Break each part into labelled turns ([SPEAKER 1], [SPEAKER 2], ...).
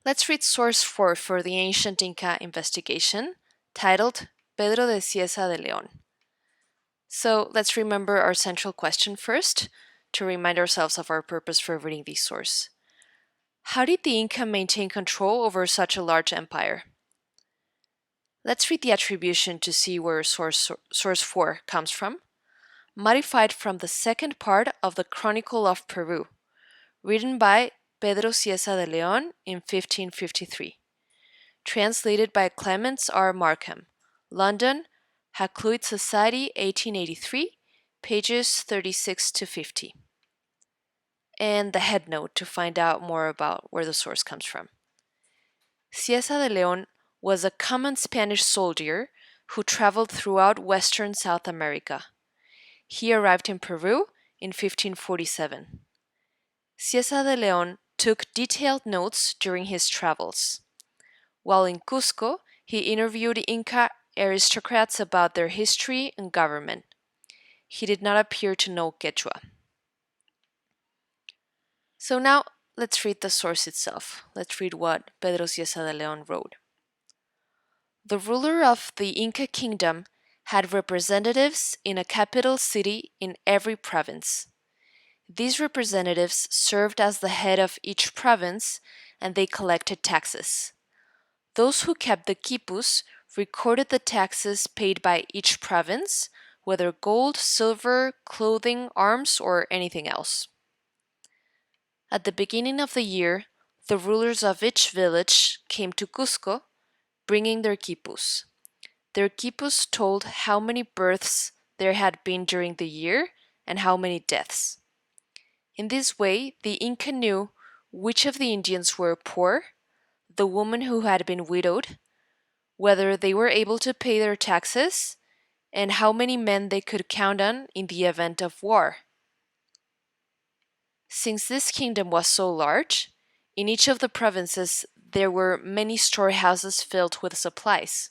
[SPEAKER 1] Let's read source 4 for the ancient Inca investigation, titled Pedro de Cieza de León. So let's remember our central question first, to remind ourselves of our purpose for reading this source. How did the Inca maintain control over such a large empire? Let's read the attribution to see where source 4 comes from. Modified from the second part of the Chronicle of Peru, written by Pedro Cieza de León in 1553. Translated by Clements R. Markham, London, Hakluyt Society, 1883, pages 36 to 50. And the headnote to find out more about where the source comes from. Cieza de León was a common Spanish soldier who traveled throughout western South America. He arrived in Peru in 1547. Cieza de León took detailed notes during his travels. While in Cusco, he interviewed Inca aristocrats about their history and government. He did not appear to know Quechua. So now let's read the source itself. Let's read what Pedro Cieza de León wrote. The ruler of the Inca kingdom had representatives in a capital city in every province. These representatives served as the head of each province, and they collected taxes. Those who kept the quipus recorded the taxes paid by each province, whether gold, silver, clothing, arms, or anything else. At the beginning of the year, the rulers of each village came to Cusco, bringing their quipus. Their quipus told how many births there had been during the year and how many deaths. In this way, the Inca knew which of the Indians were poor, the women who had been widowed, whether they were able to pay their taxes, and how many men they could count on in the event of war. Since this kingdom was so large, in each of the provinces there were many storehouses filled with supplies.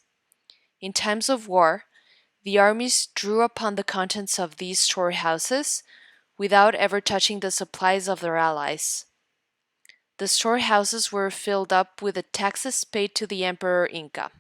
[SPEAKER 1] In times of war, the armies drew upon the contents of these storehouses without ever touching the supplies of their allies. The storehouses were filled up with the taxes paid to the Emperor Inca.